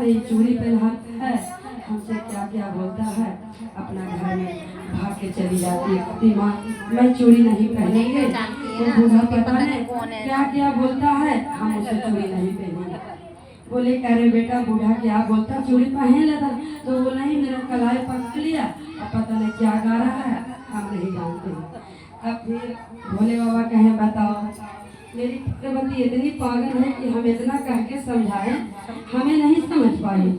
ये चूड़ी पहना है, हमसे क्या क्या बोलता है, अपना घर में भाग के चली जाती है। कहती माँ मैं चूड़ी नहीं पहनेंगे, वो बूढ़ा पता नहीं क्या क्या बोलता है, हम उसे चूड़ी नहीं पहनेंगे। बोले कह रहे बेटा बूढ़ा क्या बोलता, चूड़ी पहन लेता। तो वो नहीं मेरा कलाई पकड़ लिया, अब पता नहीं क्या गा रहा है, हम नहीं जानते। अब फिर भोले बाबा कहे बताओ, मेरी पुत्रवती इतनी पागल है कि हम इतना कह के समझाए, हमें नहीं समझ पाई।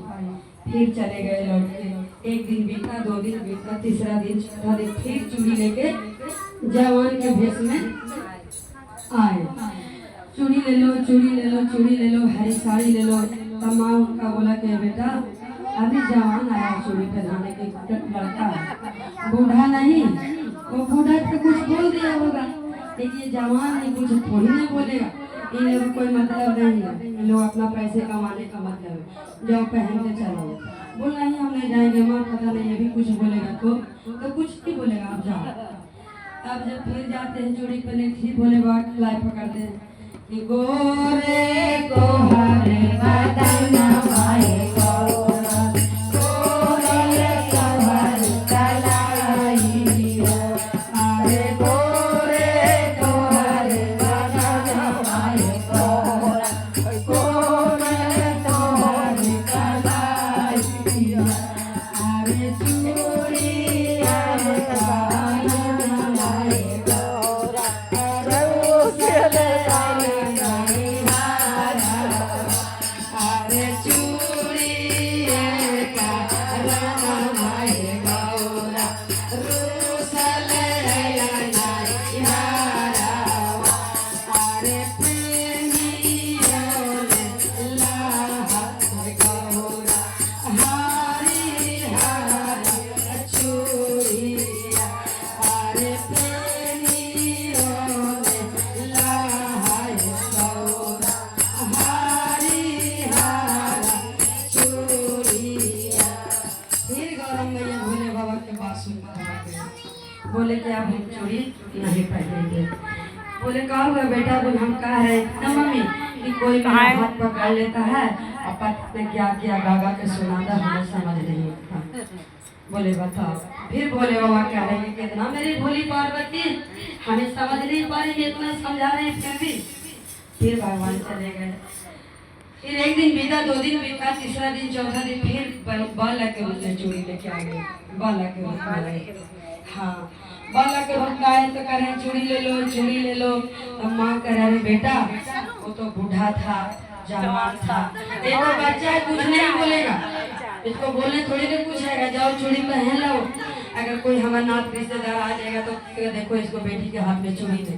फिर चले गए लौट के। एक दिन बीता, 2 दिन बीता, तीसरा दिन, चौथा दिन, फिर चूड़ी लेके जवान के भेष में आए। चूड़ी ले लो, चूड़ी ले लो, चूड़ी ले लो, हरी साड़ी ले लो। तब माँ उनका बोला कि बेटा अभी जवान आया चूड़ी पहनाने के लड़का है, बूढ़ा नहीं। वो बूढ़ा तो कुछ बोल दिया होगा, लेकिन ये जवान नहीं, कुछ थोड़ी नहीं बोलेगा, इन्हें कोई मतलब नहीं है। इन लोग अपना पैसे कमाने का मतलब है, जाओ पहन के चलो। बोल नहीं हम नहीं जाएंगे माँ, पता नहीं अभी कुछ बोलेगा तो कुछ नहीं बोलेगा, आप जाओ। अब जब फिर जाते हैं चूड़ी पहने, फिर भोले बाबा कलाई पकड़ते हैं कि गोरे को हरे बदन माए गौरा, गोरे को हरे कलाई दिया, अरे गोरे को हरे बदन माए गौरा, गोरे को हरे कलाई दिया, अरे चूड़िया बोले कि आप हम चूड़ी नहीं पहनेंगे। बोले कहा हुआ बेटा, बोले हम कह रहे ना मम्मी कि कोई मेरा हाथ पकड़ लेता है और पता नहीं क्या क्या गागा के सुनाता, हमें समझ नहीं आता। बोले बताओ। फिर भोले बाबा कह रहे हैं कितना मेरी भोली पार्वती, हमें समझ नहीं पा रही, इतना समझा रहे हैं फिर भी। फिर भगवान चले गए। फिर एक दिन बीता, 2 दिन बीता, तीसरा दिन, चौथा दिन, फिर बाला के उसने चूड़ी लेके आ गए। बाला के रूप, हाँ बाला के रूप आए तो कह रहे चूड़ी ले लो, चूड़ी ले लो। अब माँ कह रहे बेटा वो तो बूढ़ा था, जवान था, ये तो बच्चा है, कुछ नहीं बोलेगा, इसको बोलने थोड़ी देर कुछ आएगा, जाओ चूड़ी पहन लो। अगर कोई हमारा नात रिश्तेदार आ जाएगा तो देखो इसको बेटी के हाथ में चूड़ी दे,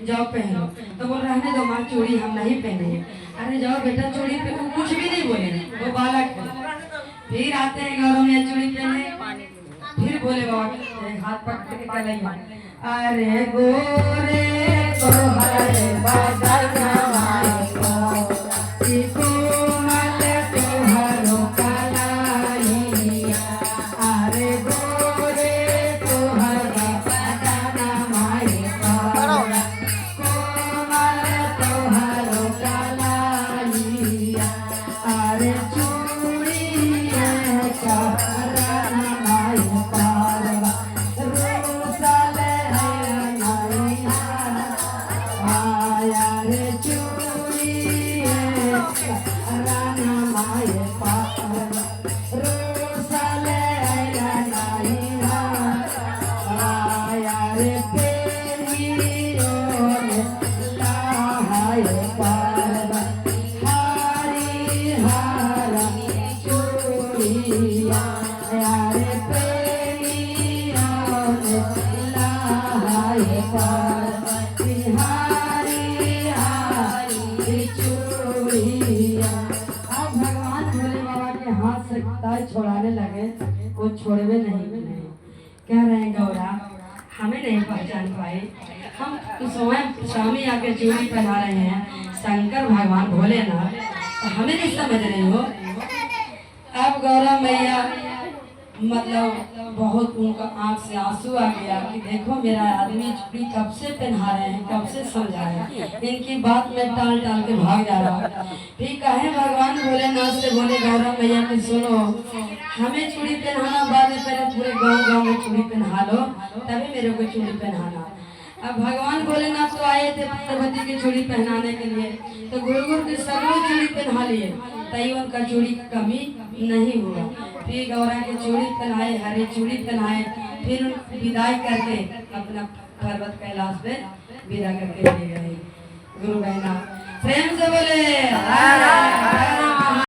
जाओ पहनो। तो बोल रहने दो माँ, चूड़ी हम नहीं पहनेंगे। अरे जाओ बेटा चूड़ी पे, कुछ भी नहीं बोले, वो बालक है। फिर आते हैं घरों में चूड़ी पहने, फिर बोले बाबा हाथ पकड़ के कलैया, अरे गोरे को हरे बदन माए गौरा, कोमल तोहरो कलाइया, अरे गोरे को हरे बदन माए गौरा, कोमल तोहरो कलाइया, अरे चूड़िया चरण माए पारवा, रोसल नैया आया रे चूड़िया चरण माए पारवा, रोसल नैया आया रे पेरियो लाए पारवा, हरी हरा चूड़िया रे पेरियो लाए पारवा, हरी हरी चूड़िया। अब भगवान भोले बाबा के हाथ से तार छोड़ाने लगे, वो छोड़वे नहीं। कह रहे हैं गौरा हमें नहीं पहचान पाए, हम स्वयं स्वामी आके चूड़ी पहना रहे हैं, शंकर भगवान भोलेनाथ, तो हमें नहीं समझ रहे हो। अब गौरा मैया मतलब बहुत उनका आंख से आंसू आ गया कि देखो मेरा आदमी चूड़ी कब से पहना रहे हैं, कब से समझा रहे हैं, इनकी बात में टाल टाल के भाग जा रहा। ठीक है, भगवान भोलेनाथ से बोले गौरव मैया की सुनो, हमें चूड़ी पहनाना बाद में, पहले पूरे गांव में चूड़ी पहना लो तभी मेरे को चूड़ी पहनाना। अब भगवान भोलेनाथ तो आए थे पार्वती की चूड़ी पहनाने के लिए, तो गुरु के सब लोग चूड़ी पहना लिए, तई उनका चूड़ी की कमी नहीं हुआ। फिर गौरा की चूड़ी पहनाए, हरी चूड़ी पहनाए, फिर उनको विदाई करके अपना पर्वत कैलाश पे विदा करके ले गए। गुरु बहना प्रेम से बोले